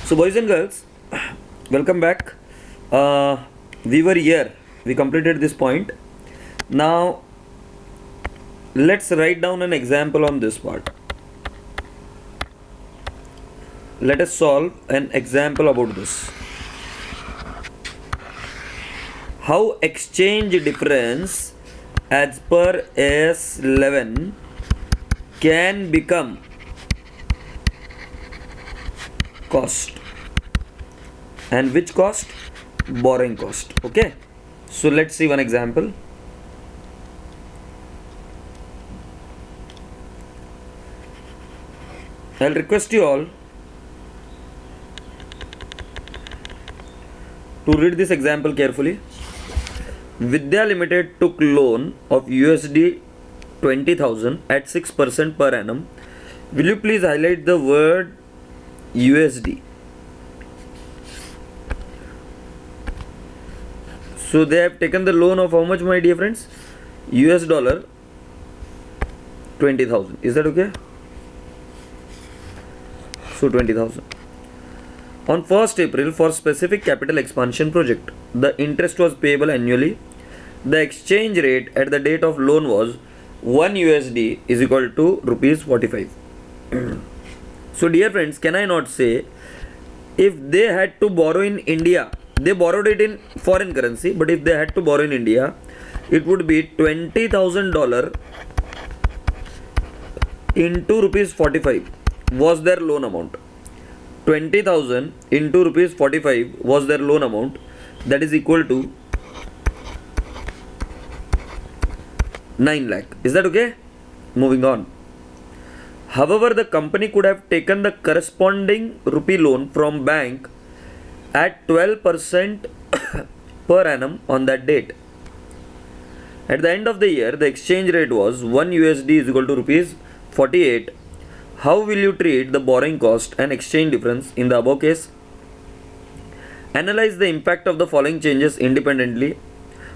So, boys and girls, welcome back. We were here, we completed this point. Now, let's write down an example on this part. Let us solve an example about this. How exchange difference as per S11 can become cost, and which cost? Borrowing cost. Okay, so let's see one example. I'll request you all to read this example carefully. Vidya Limited took loan of USD 20,000 at 6% per annum. Will you please highlight the word USD? So they have taken the loan of how much, my dear friends? US dollar 20,000. Is that okay? So 20,000. On 1st April for specific capital expansion project, the interest was payable annually. The exchange rate at the date of loan was 1 USD is equal to rupees 45. So dear friends, can I not say, if they had to borrow in India, they borrowed it in foreign currency, but if they had to borrow in India, it would be $20,000 into rupees 45 was their loan amount. 20,000 into rupees 45 was their loan amount, that is equal to 9 lakh. Is that okay? Moving on. However, the company could have taken the corresponding rupee loan from bank at 12% per annum on that date. At the end of the year, the exchange rate was 1 USD is equal to rupees 48. How will you treat the borrowing cost and exchange difference in the above case? Analyze the impact of the following changes independently.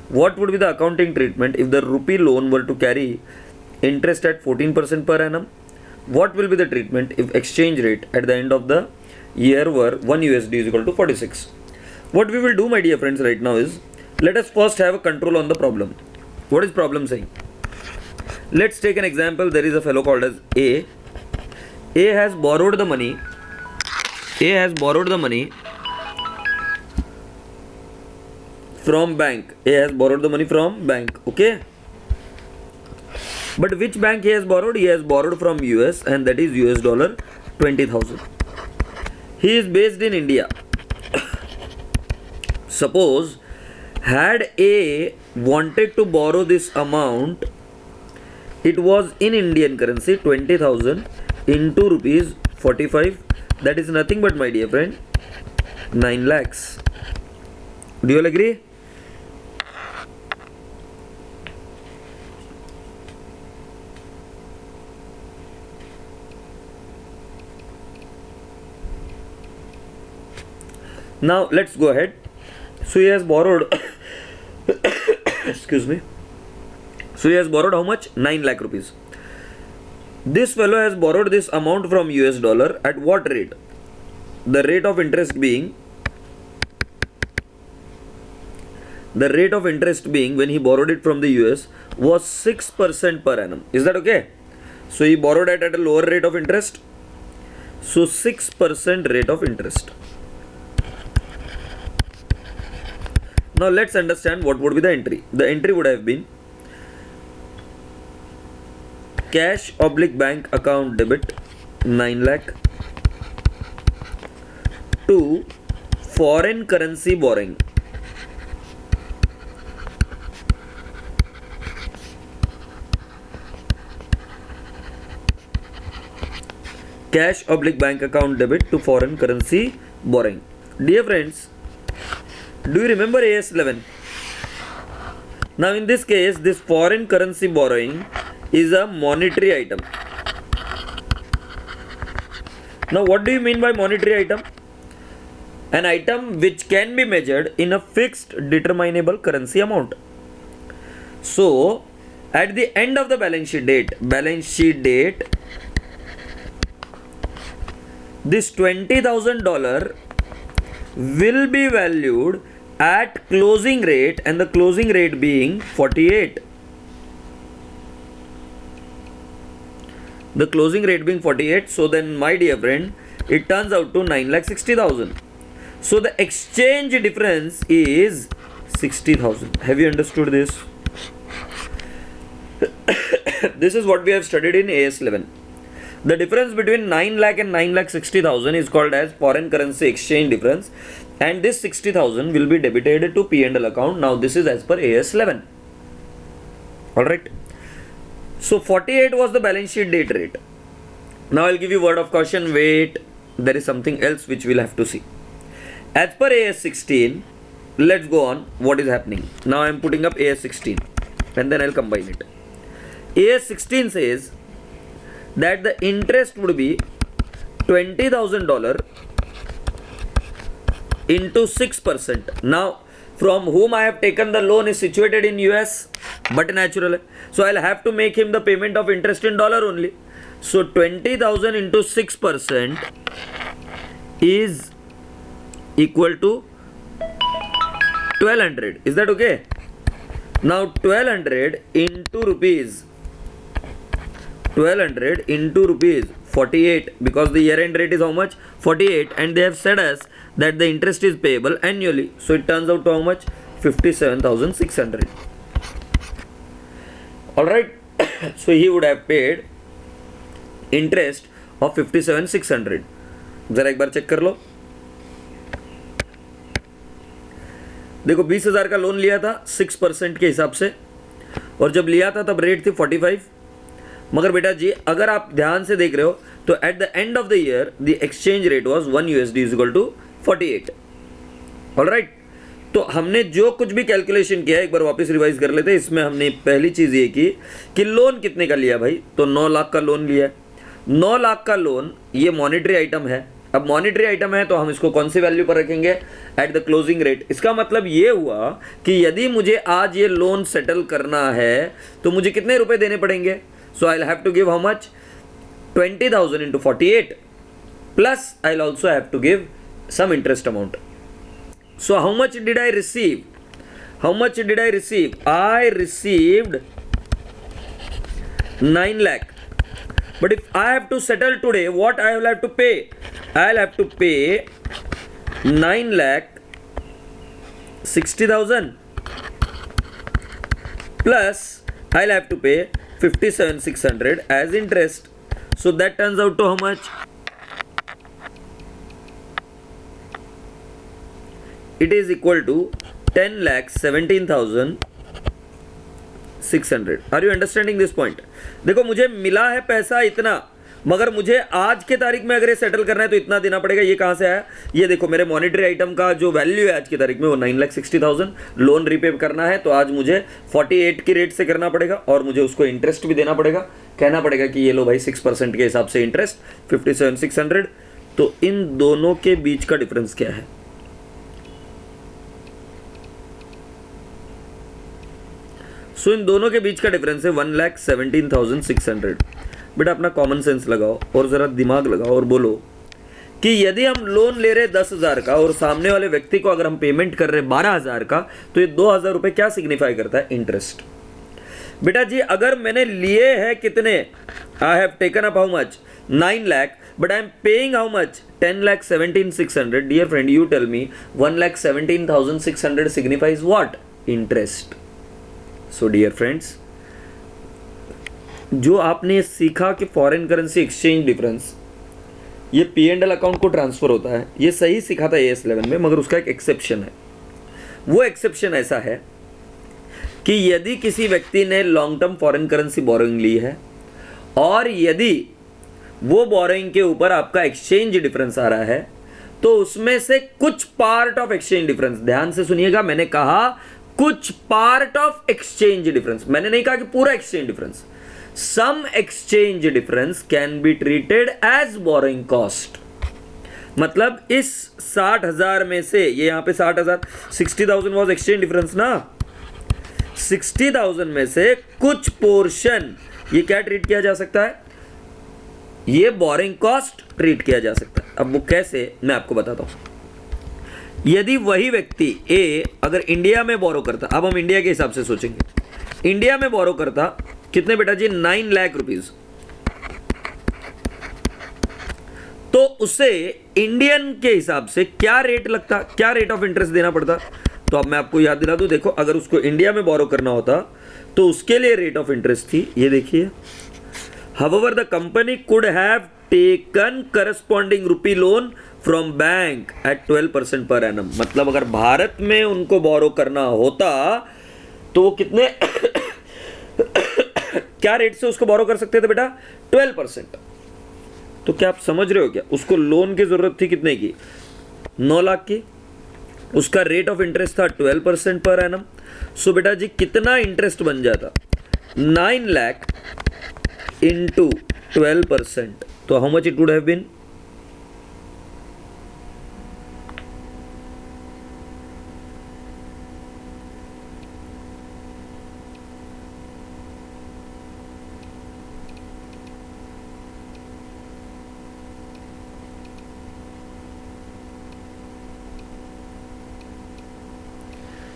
What would be the accounting treatment if the rupee loan were to carry interest at 14% per annum? What will be the treatment if exchange rate at the end of the year were 1 USD is equal to 46? What we will do, my dear friends, right now is, let us first have a control on the problem. What is problem saying? Let's take an example. There is a fellow called as A. A has borrowed the money. A has borrowed the money from bank. A has borrowed the money from bank. Okay. But which bank he has borrowed? He has borrowed from US, and that is US dollar 20,000. He is based in India. Suppose had A wanted to borrow this amount, it was in Indian currency 20,000 into rupees 45. That is nothing but, my dear friend, 9 lakhs. Do you all agree? Now let's go ahead. So he has borrowed excuse me. So he has borrowed how much? 9 lakh rupees. This fellow has borrowed this amount from US dollar at what rate? The rate of interest being when he borrowed it from the US was 6% per annum. Is that okay? So he borrowed it at a lower rate of interest. So 6% rate of interest. Now let's understand what would be the entry. The entry would have been cash oblique bank account debit 9 lakh to foreign currency borrowing. Cash oblique bank account debit to foreign currency borrowing. Dear friends, do you remember AS11? Now in this case, this foreign currency borrowing is a monetary item. Now what do you mean by monetary item? An item which can be measured in a fixed determinable currency amount. So at the end of the balance sheet date, this $20,000 will be valued at closing rate, and the closing rate being 48. The closing rate being 48. So then, my dear friend, it turns out to 9,60,000. So the exchange difference is 60,000. Have you understood this? This is what we have studied in AS 11. The difference between 9 lakh and 9,60,000 is called as foreign currency exchange difference, and this 60,000 will be debited to P&L account. Now this is as per AS 11. Alright. So 48 was the balance sheet date rate. Now I'll give you word of caution. Wait, there is something else which we'll have to see. As per AS 16, let's go on. What is happening? Now I am putting up AS 16 and then I'll combine it. AS 16 says that the interest would be $20,000 into 6%. Now, from whom I have taken the loan is situated in US, but natural. So I'll have to make him the payment of interest in dollar only. So 20,000 into 6% is equal to 1200. Is that okay? Now 1200 into rupees. 1200 into rupees 48, because the year end rate is how much? 48, and they have said us that the interest is payable annually. So it turns out to how much? 57,600. Alright. So he would have paid interest of 57,600. जरा एक बार check कर लो. देखो 20,000 का loan लिया था 6% के हिसाब से, और जब लिया था तब रेट थी 45. मगर बेटा जी अगर आप ध्यान से देख रहे हो तो at the end of the year the exchange rate was 1 USD is equal to 48. Alright. तो हमने जो कुछ भी कैलकुलेशन किया है एक बार वापस रिवाइज कर लेते हैं. इसमें हमने पहली चीज ये की कि लोन कितने का लिया भाई, तो 9 लाख का लोन लिया है. 9 लाख का लोन ये मॉनेटरी आइटम है. अब मॉनेटरी आइटम है तो हम इसको कौन सी वैल्यू पर रखेंगे? At the closing rate. इसका मतलब ये हुआ कि यदि मुझे आज ये लोन सेटल करना है तो मुझे कितने रुपए देने पड़ेंगे? So I'll have to give how much? 20,000 into 48, plus I'll also have to give some interest amount. So how much did I receive? How much did I receive? I received 9 lakh. But if I have to settle today, what I will have to pay? I'll have to pay 9 lakh 60,000 plus I'll have to pay 57,600 as interest. So that turns out to how much? It is equal to 10,17,600. Are you understanding this point? देखो मुझे मिला है पैसा इतना, मगर मुझे आज के तारीख में अगर ये सेटल करना है तो इतना देना पड़ेगा. ये कहाँ से आया? ये देखो मेरे मॉनेटरी आइटम का जो वैल्यू है आज की तारीख में वो 9,60,000. लोन रिपे करना है तो आज मुझे 48 की रेट से करना पड़ेगा और मुझे उसको इंटरेस्ट भी देना पड़ेगा. कहना पड़ेगा कि ये लो भाई 6% के हिसाब से इंटरेस्ट 57,600. तो इन दोनों के बीच का डिफरेंस क्या है? सो इन दोनों के बीच का डिफरेंस है 1,17,600. बेटा अपना कॉमन सेंस लगाओ और जरा दिमाग लगाओ और बोलो कि यदि हम लोन ले रहे 10,000 का और सामने वाले व्यक्ति को अगर हम पेमेंट कर रहे 12,000 का, तो ये 2,000 रुपए क्या सिग्निफाई करता है? इंटरेस्ट. बेटा जी अगर मैंने लिए हैं कितने? I have taken up how much? 9 lakh, but I am paying how much? 10,17,600. Dear friend you tell me 1,17,600 signifies what? Interest. So dear friends, जो आपने सीखा कि फॉरेन करेंसी एक्सचेंज डिफरेंस ये P&L अकाउंट को ट्रांसफर होता है, ये सही सीखा था AS 11 में, मगर उसका एक एक्सेप्शन है. वो एक्सेप्शन ऐसा है कि यदि किसी व्यक्ति ने long term foreign currency borrowing ली है और यदि वो बोरोइंग के ऊपर आपका एक्सचेंज डिफरेंस आ रहा है, तो उसमें से कुछ पार्ट ऑफ एक्सचेंज डिफरेंस, ध्यान से सुनिएगा, मैंने कहा कुछ पार्ट ऑफ एक्सचेंज डिफरेंस, मैंने नहीं कहा कि पूरा exchange difference. Some exchange difference can be treated as borrowing cost. मतलब इस 60,000 में से, ये यहाँ पे 60,000, 60,000 was exchange difference ना, 60,000 में से कुछ पोर्शन ये क्या ट्रीट किया जा सकता है? ये बोरिंग कॉस्ट ट्रीट किया जा सकता है। अब वो कैसे, मैं आपको बताता हूं। यदि वही व्यक्ति ए अगर इंडिया में बोरो करता, अब हम इंडिया के हिसाब से सोचेंगे, इंडिया में बोरो करता कितने बेटा जी, 9 लाख रुपीज, तो उसे इंडियन के हिसाब से क्या रेट लगता, क्या रेट ऑफ इंटरेस्ट देना पड़ता। तो अब मैं आपको याद दिला दूं, देखो अगर उसको इंडिया में बोरो करना होता तो उसके लिए रेट ऑफ इंटरेस्ट थी, ये देखिए, however the company could have taken corresponding rupee loan from bank at 12% per annum। मतलब अगर भारत में उनको बोरो करना होता तो वो कितने क्या रेट से उसको बोरो कर सकते थे बेटा, 12%। तो क्या आप समझ रहे हो, क्या उसको लोन की जरूरत थी कितने की, 9 लाख की, उसका रेट ऑफ इंटरेस्ट था 12% पर एनम। सो बेटा जी कितना इंटरेस्ट बन जाता, 9 लाख इंटू 12%, तो how much it would have been,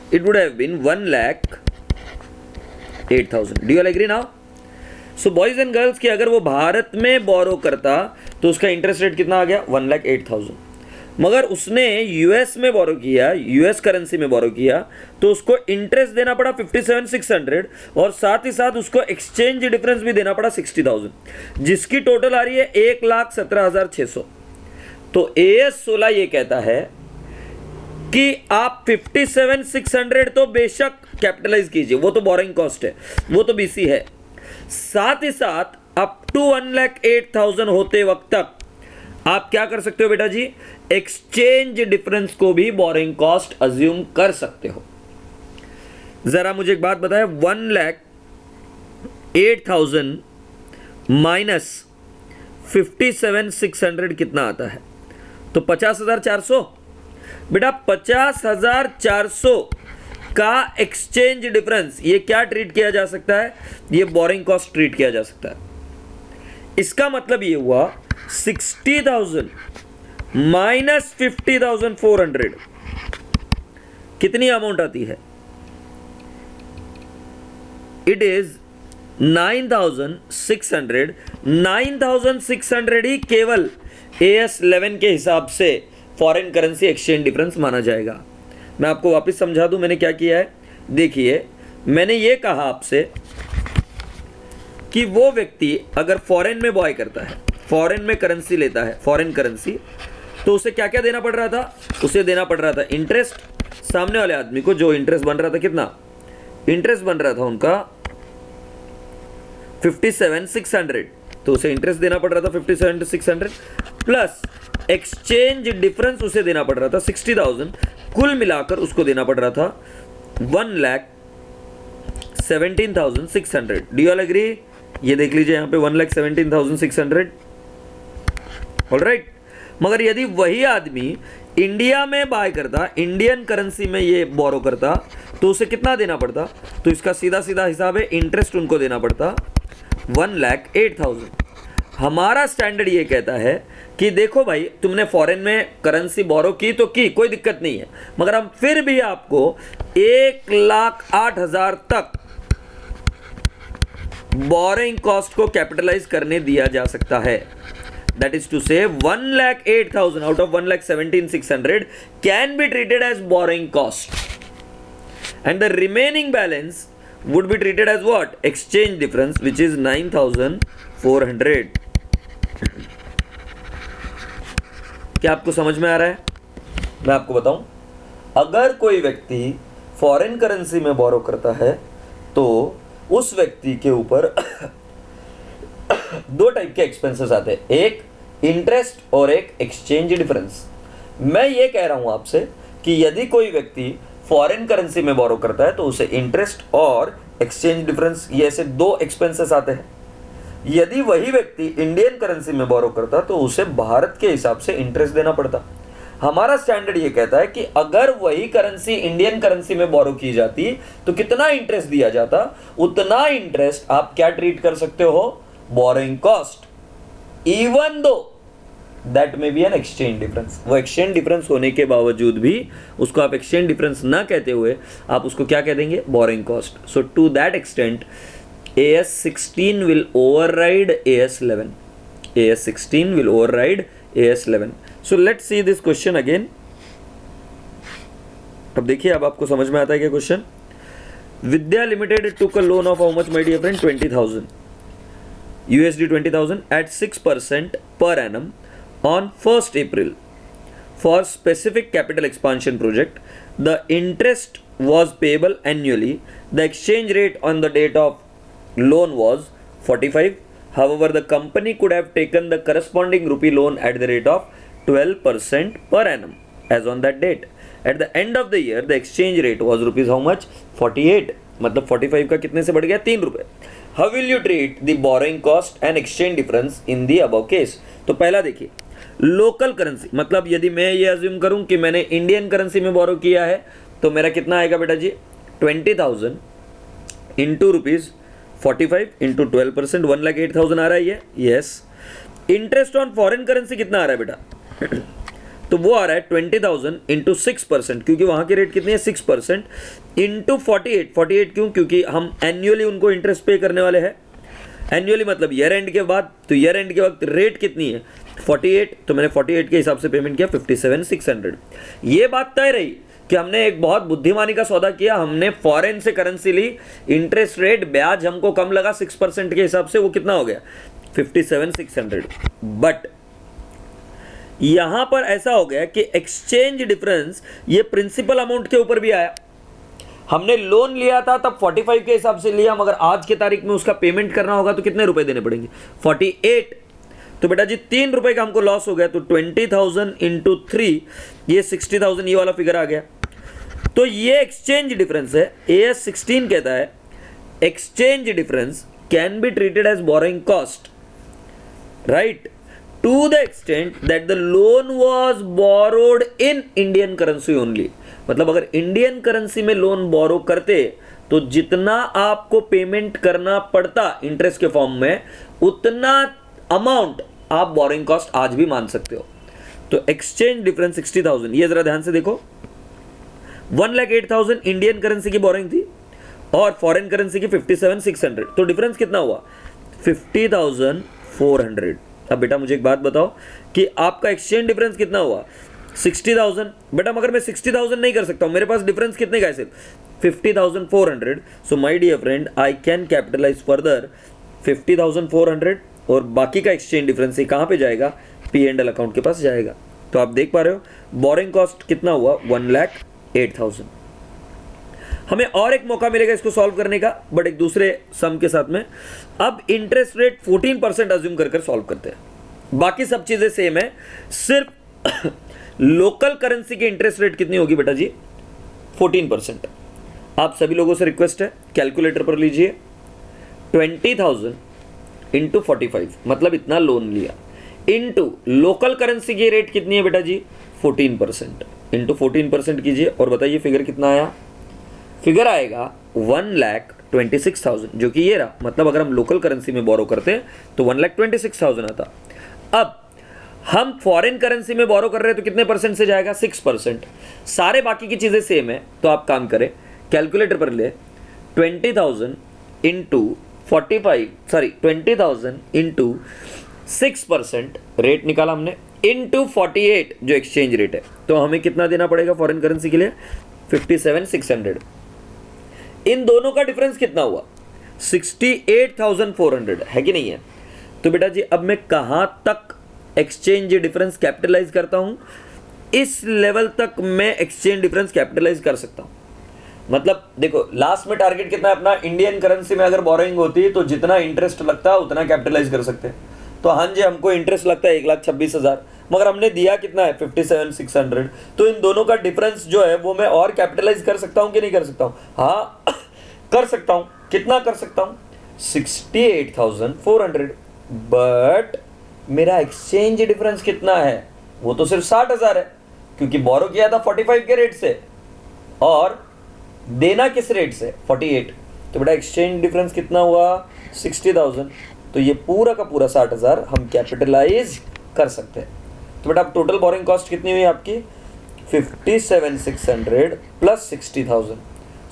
it would have been 1,08,000। Do you all agree now? So boys and girls कि अगर वो भारत में बोरो करता तो उसका इंटरेस्ट रेट कितना आ गया, 1,08,000। मगर उसने यूएस में बोरो किया, यूएस करेंसी में बोरो किया, तो उसको इंटरेस्ट देना पड़ा 57,600 और साथ ही साथ उसको एक्सचेंज डिफरेंस भी देना पड़ा 60,000, जिसकी टोटल आ रही है 1,17,600। तो AS 16 ये कहता है कि आप 57,600 तो बेशक कैपिटलाइज कीजिए, वो तो बोरिंग कॉस्ट है, वो तो बीसी है, साथ ही साथ अप टू 1,08,000 होते वक्त तक आप क्या कर सकते हो बेटा जी, एक्सचेंज डिफरेंस को भी बोरिंग कॉस्ट अज्यूम कर सकते हो। जरा मुझे एक बात बताएं, 1,08,000 माइनस 57,600 कितना आता है, तो 50,400 बेटा। 50,400 का एक्सचेंज डिफरेंस ये क्या ट्रीट किया जा सकता है, ये बोरिंग कॉस्ट ट्रीट किया जा सकता है। इसका मतलब ये हुआ 60,000 माइनस 50,400 कितनी अमाउंट आती है, इट इज 9,600। 9,600 ही केवल AS 11 के हिसाब से फॉरेन करेंसी एक्सचेंज डिफरेंस माना जाएगा। मैं आपको वापस समझा दूं मैंने क्या किया है। देखिए मैंने ये कहा आपसे कि वो व्यक्ति अगर फॉरेन में बॉय करता है, फॉरेन में करेंसी लेता है, फॉरेन करेंसी, तो उसे क्या क्या देना पड़ रहा था, उसे देना पड़ रहा था इंटरेस्ट, सामने वाले आदमी को जो इंटरेस्ट बन रहा था, कितना इंटरेस्ट बन रहा था उनका 57,600, तो उसे इंटरेस्ट देना पड़ रहा था 57,600 प्लस एक्सचेंज डिफरेंस उसे देना पड़ रहा था 60,000, कुल मिलाकर उसको देना पड़ रहा था 1,17,600। डू यू ऑल एग्री, ये देख लीजिए यहाँ पे 1,17,600, ऑलराइट। मगर यदि वही आदमी इंडिया में बाय करता, इंडियन करेंसी में ये बोरो करता, तो उसे कितना देना पड़ता, तो इसका सीधा सीधा हिसाब है, इंटरेस्ट उनको देना पड़ता 1,08,000। हमारा स्टैंडर्ड ये कहता है कि देखो भाई तुमने फॉरेन में करेंसी बोरो की तो की, कोई दिक्कत नहीं है, मगर हम फिर भी आपको 1,08,000 तक बोरिंग कॉस्ट को कैपिटलाइज करने दिया जा सकता है। दैट इज टू से 1,08,000 out of 1,17,600 can be treated as borrowing cost and the remaining balance would be treated as what, exchange difference, which is 9,400। क्या आपको समझ में आ रहा है? मैं आपको बताऊं, अगर कोई व्यक्ति फॉरेन करेंसी में बोरो करता है तो उस व्यक्ति के ऊपर दो टाइप के एक्सपेंसेस आते हैं, एक इंटरेस्ट और एक एक्सचेंज डिफरेंस। मैं ये कह रहा हूं आपसे कि यदि कोई व्यक्ति फॉरेन करेंसी में बोरो करता है तो उसे इंटरेस्ट और एक्सचेंज डिफरेंस, ये ऐसे दो एक्सपेंसेस आते हैं। यदि वही व्यक्ति इंडियन करेंसी में बोरो करता तो उसे भारत के हिसाब से इंटरेस्ट देना पड़ता। हमारा स्टैंडर्ड ये कहता है कि अगर वही करेंसी इंडियन करेंसी में बोरो की जाती तो कितना इंटरेस्ट दिया जाता, उतना इंटरेस्ट आप क्या ट्रीट कर सकते हो, borrowing cost. Even though that may be an exchange difference, वो एक्सचेंज डिफरेंस होने के बावजूद भी उसको आप एक्सचेंज डिफरेंस ना कहते हुए आप उसको क्या कह देंगे, borrowing cost. So to that extent AS16 will override AS11. AS16 will override AS11. So let's see this question again. अब देखिए, अब आपको समझ में आता है क्या question. Vidya limited took a loan of how much, my dear friend? 20,000 USD 20,000 at 6% per annum on 1st April for specific capital expansion project. The interest was payable annually. The exchange rate on the date of loan was 45. However, the company could have taken the corresponding rupee loan at the rate of 12% per annum as on that date. At the end of the year, the exchange rate was rupees how much? 48. मतलब 45 का कितने से बढ़ गया? 3 रुपए. How will you treat the borrowing cost and exchange difference in the above case? तो पहला देखिए, लोकल करेंसी, मतलब यदि मैं ये अज्यूम करूं कि मैंने इंडियन करेंसी में बोरो किया है तो मेरा कितना आएगा बेटा जी? 20,000 इंटू रुपीज 45 इंटू 12%, 1,08,000 आ रहा है ये. Yes. Interest on foreign currency कितना आ रहा है बेटा? तो वो आ रहा है 20,000 इंटू 6%, क्योंकि वहां की रेट कितनी है? 6% इंटू 48. 48 क्यों? क्योंकि हम एनुअली उनको इंटरेस्ट पे करने वाले हैं. एनुअली मतलब ईयर एंड के बाद, तो ईयर एंड के वक्त रेट कितनी है? 48. तो मैंने 48 के हिसाब से पेमेंट किया 57,600. ये बात तय रही कि हमने एक बहुत बुद्धिमानी का सौदा किया, हमने फॉरेन से करेंसी ली, इंटरेस्ट रेट ब्याज हमको कम लगा 6% के हिसाब से, वो कितना हो गया? 57,600. बट यहां पर ऐसा हो गया कि एक्सचेंज डिफरेंस ये प्रिंसिपल अमाउंट के ऊपर भी आया. हमने लोन लिया था तब 45 के हिसाब से लिया, मगर आज के तारीख में उसका पेमेंट करना होगा तो कितने रुपए देने पड़ेंगे? 48. तो बेटा जी 3 रुपए का हमको लॉस हो गया, तो 20,000 इंटू 3, ये 60,000 ये वाला फिगर आ गया. तो ये एक्सचेंज डिफरेंस है. AS16 कहता है exchange difference can be treated as borrowing cost, right, to the extent that the loan was borrowed in Indian currency only. मतलब अगर इंडियन करेंसी में लोन बोरो करते तो जितना आपको पेमेंट करना पड़ता इंटरेस्ट के फॉर्म में, उतना अमाउंट आप बोरोइंग कॉस्ट आज भी मान सकते हो. तो एक्सचेंज डिफरेंस 60,000, ये जरा ध्यान से देखो. 1,08,000 इंडियन करेंसी की बोरोइंग थी और फॉरेन करेंसी की 57,600. तो डिफरेंस कितना हुआ? 50,400. अब बेटा मुझे एक बात बताओ कि आपका एक्सचेंज डिफरेंस कितना हुआ? 60,000. बेटा मगर मैं 60,000 नहीं कर सकता हूं, मेरे पास डिफरेंस कितने का है? सिर्फ 50,400. So my dear friend, I can capitalise further 50,400 और बाकी का एक्सचेंज डिफरेंस कहां पे जाएगा? P&L अकाउंट के पास जाएगा. तो आप देख पा रहे हो बोरिंग कॉस्ट कितना हुआ? 1,08,000. हमें और एक मौका मिलेगा इसको सॉल्व करने का, बट एक दूसरे सम के साथ में. अब इंटरेस्ट रेट 14% अज्यूम कर सॉल्व करते हैं. बाकी सब चीजें सेम है, सिर्फ लोकल करेंसी की इंटरेस्ट रेट कितनी होगी बेटा जी? 14%. आप सभी लोगों से रिक्वेस्ट है, कैलकुलेटर पर लीजिए. 20,000 इंटू 45, मतलब इतना लोन लिया, इंटू लोकल करेंसी की रेट कितनी है बेटा जी? 14%. इंटू 14% कीजिए और बताइए फिगर कितना आया? फिगर आएगा 1,26,000, जो कि ये रहा. मतलब अगर हम लोकल करेंसी में बोरो करते तो 1,26,000 आता. अब हम फॉरेन करेंसी में बोरो कर रहे हैं तो कितने परसेंट से जाएगा? 6%. सारे बाकी की चीजें सेम है, तो आप काम करें, कैलकुलेटर पर ले. 20,000 इंटू 45, सॉरी 20,000 इंटू 6% रेट निकाला हमने, इंटू 48 जो एक्सचेंज रेट है. तो हमें कितना देना पड़ेगा फॉरेन करेंसी के लिए? 57,600. इन दोनों का डिफरेंस कितना हुआ? 68,400 है कि नहीं है? तो बेटा जी अब मैं कहां तक एक्सचेंज डिफरेंस कैपिटलाइज करता हूं? इस लेवल तक मैं एक्सचेंज डिफरेंस कैपिटलाइज कर सकता हूं. मतलब देखो लास्ट में टारगेट कितना है अपना? इंडियन करेंसी में अगर बोरोइंग होती तो जितना इंटरेस्ट लगता है उतना कैपिटलाइज कर सकते हैं. तो हाँ जी, हमको इंटरेस्ट लगता है 1,26,000, मगर हमने दिया कितना है? 57,600. तो इन दोनों का डिफरेंस जो है वो मैं और कैपिटलाइज कर सकता हूं कि नहीं कर सकता हूं? हाँ कर सकता हूं. कितना कर सकता हूं? 68,400. बट मेरा एक्सचेंज डिफरेंस कितना है? वो तो सिर्फ 60,000 है, क्योंकि बोरो किया था 45 के रेट से और देना किस रेट से? 48. तो बेटा एक्सचेंज डिफरेंस कितना हुआ? 60,000. तो ये पूरा का पूरा 60,000 हम कैपिटलाइज कर सकते हैं। तो बेटा अब टोटल बोरिंग कॉस्ट कितनी हुई आपकी 57,600 प्लस 60,000,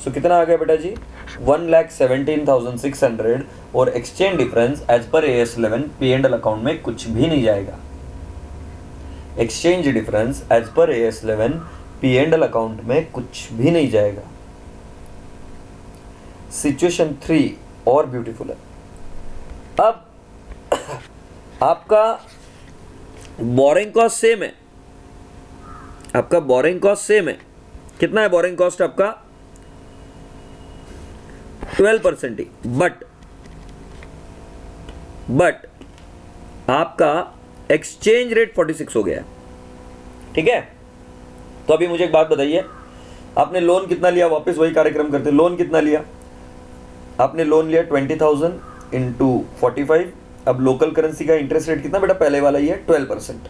सो कितना आ गया बेटा जी 1,17,600 और exchange difference as per AS11 P&L account में कुछ भी नहीं जाएगा। Exchange difference as per AS11 P&L account में कुछ भी नहीं जाएगा। सिचुएशन 3 और ब्यूटीफुल है। अब आपका बोरिंग कॉस्ट सेम है, आपका बोरिंग कॉस्ट सेम है। कितना है बोरिंग कॉस्ट आपका 12% ही, बट आपका एक्सचेंज रेट 46 हो गया है। ठीक है, तो अभी मुझे एक बात बताइए, आपने लोन कितना लिया, वापस वही कार्यक्रम करते, लोन कितना लिया, आपने लोन लिया 20,000 इंटू 45। अब लोकल करेंसी का इंटरेस्ट रेट कितना बेटा, पहले वाला ही है 12%।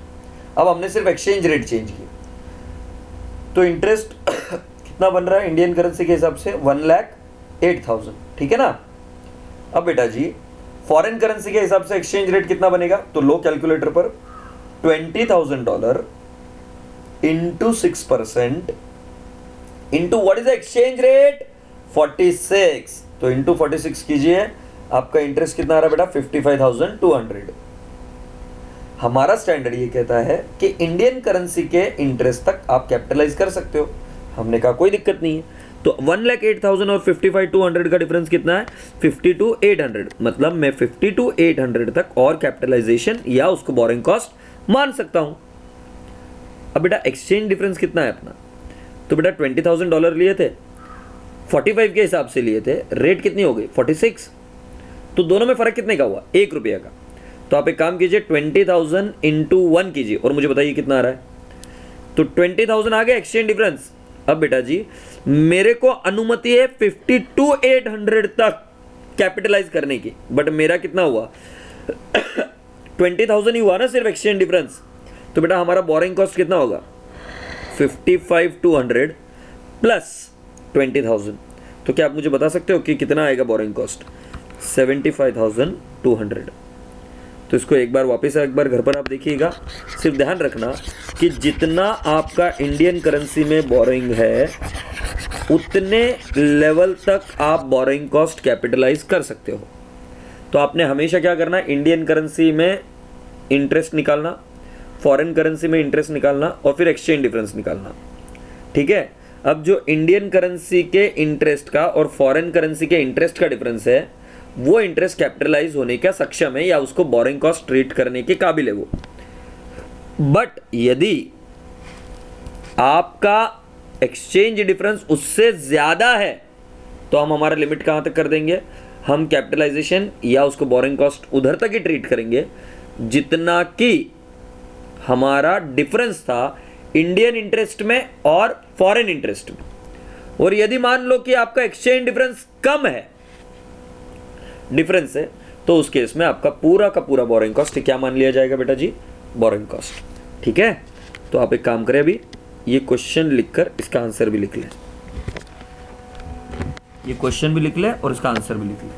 अब हमने सिर्फ एक्सचेंज रेट चेंज किया, तो इंटरेस्ट कितना बन रहा है इंडियन करेंसी के हिसाब से 1,08,000। ठीक है ना। अब बेटा जी फॉरेन करेंसी के हिसाब से एक्सचेंज रेट कितना बनेगा, तो लो कैलकुलेटर पर $20,000 into 6% into what is the exchange rate 46, तो इंटू 46 कीजिए, आपका इंटरेस्ट कितना आ रहा है बेटा 55,200। हमारा स्टैंडर्ड ये कहता है कि इंडियन करेंसी के इंटरेस्ट तक आप कैपिटलाइज कर सकते हो। हमने कहा कोई दिक्कत नहीं है। तो 1,08,000 और 55,200 का डिफरेंस कितना है 52,800, मतलब मैं 52,800 तक और कैपिटलाइजेशन या उसको बोरिंग कॉस्ट मान सकता हूं। अब बेटा एक्सचेंज डिफरेंस कितना है अपना, तो बेटा $20,000 लिए थे, 45 के हिसाब से लिए थे, रेट कितनी हो गई 46, तो दोनों में फर्क कितने का हुआ ₹1 का। तो आप एक काम कीजिए 20,000 इंटू 1 कीजिए और मुझे बताइए कितना आ रहा है। तो 20,000 आ गया एक्सचेंज डिफरेंस। अब बेटा जी मेरे को अनुमति है 52,800 तक कैपिटलाइज करने की, बट मेरा कितना हुआ 20,000 ही हुआ ना सिर्फ एक्सचेंज डिफरेंस। तो बेटा हमारा बोरिंग कॉस्ट कितना होगा 55,200 प्लस 20,000। तो क्या आप मुझे बता सकते हो कि कितना आएगा बोरिंग कॉस्ट 75,200। तो इसको एक बार वापस एक बार घर पर आप देखिएगा, सिर्फ ध्यान रखना कि जितना आपका इंडियन करेंसी में बोरिंग है उतने लेवल तक आप बोरिंग कॉस्ट कैपिटलाइज कर सकते हो। तो आपने हमेशा क्या करना, इंडियन करेंसी में इंटरेस्ट निकालना, फॉरेन करेंसी में इंटरेस्ट निकालना और फिर एक्सचेंज डिफरेंस निकालना। ठीक है। अब जो इंडियन करेंसी के इंटरेस्ट का और फॉरेन करेंसी के इंटरेस्ट का डिफरेंस है, वो इंटरेस्ट कैपिटलाइज होने का सक्षम है या उसको बोरिंग कॉस्ट ट्रीट करने के काबिल है वो। बट यदि आपका एक्सचेंज डिफरेंस उससे ज्यादा है तो हम हमारा लिमिट कहां तक कर देंगे, हम कैपिटलाइजेशन या उसको बोरिंग कॉस्ट उधर तक ही ट्रीट करेंगे जितना कि हमारा डिफरेंस था इंडियन इंटरेस्ट में और फॉरेन इंटरेस्ट में। और यदि मान लो कि आपका एक्सचेंज डिफरेंस कम है, डिफरेंस है, तो उस केस में आपका पूरा का पूरा बोरिंग कॉस्ट क्या मान लिया जाएगा बेटा जी, बोरिंग कॉस्ट। ठीक है। तो आप एक काम करें, अभी ये क्वेश्चन लिखकर इसका आंसर भी लिख लें, ये क्वेश्चन भी लिख लें और इसका आंसर भी लिख लें।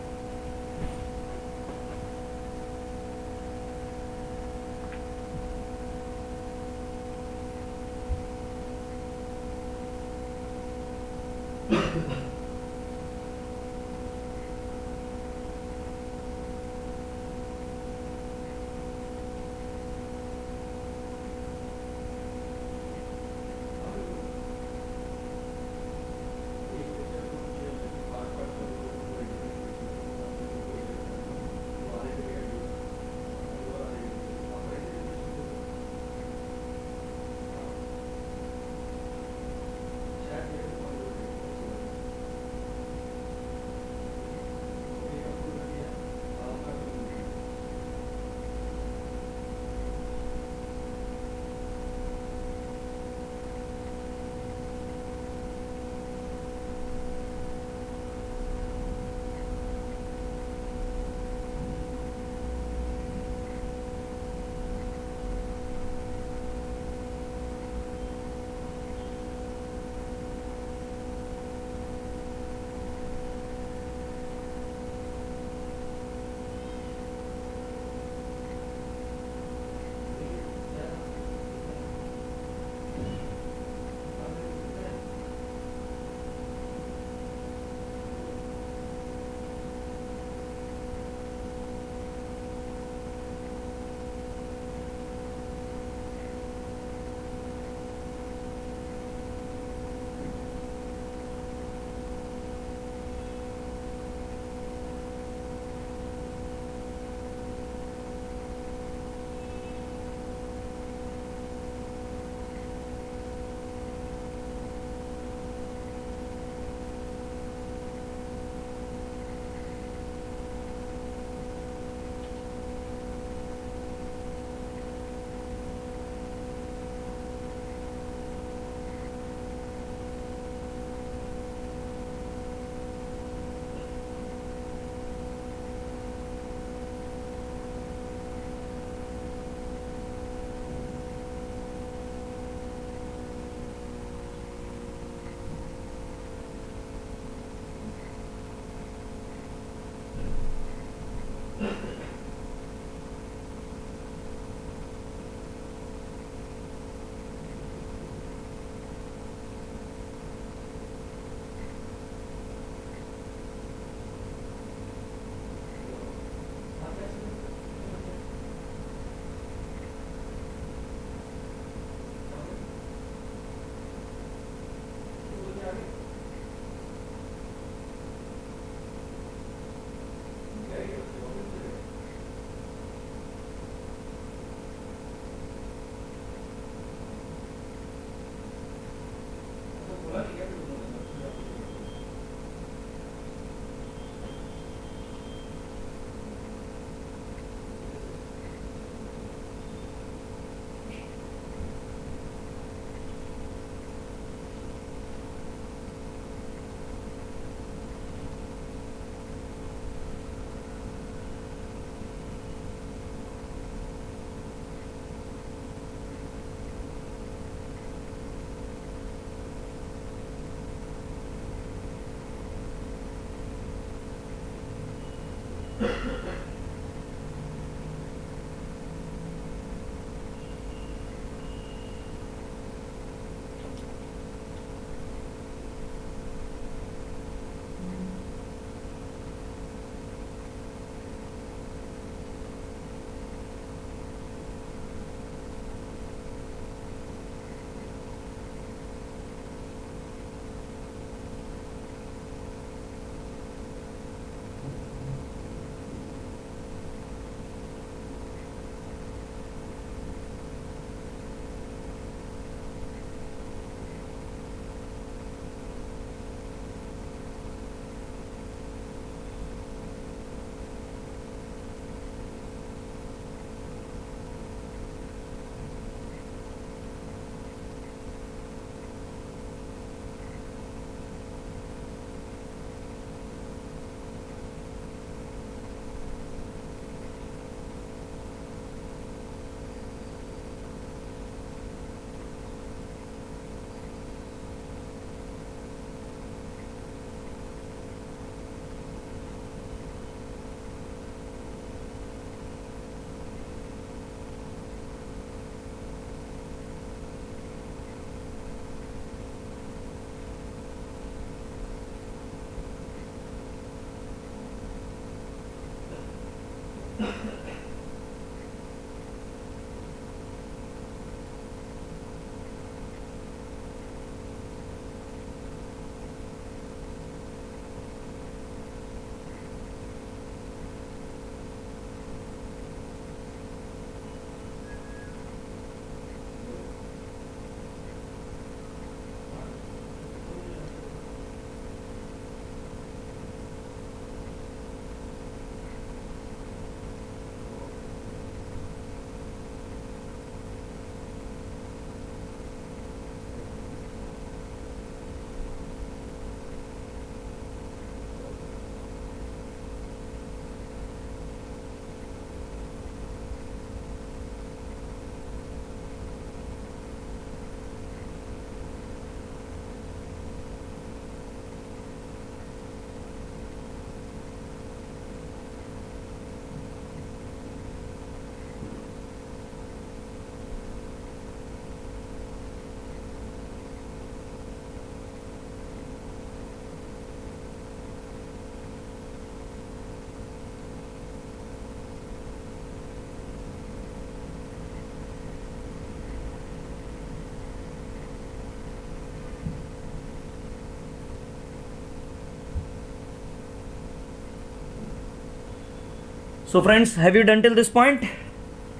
So friends, have you done till this point?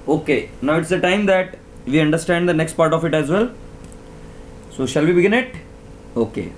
Okay, now it's the time that we understand the next part of it as well. So shall we begin it? Okay.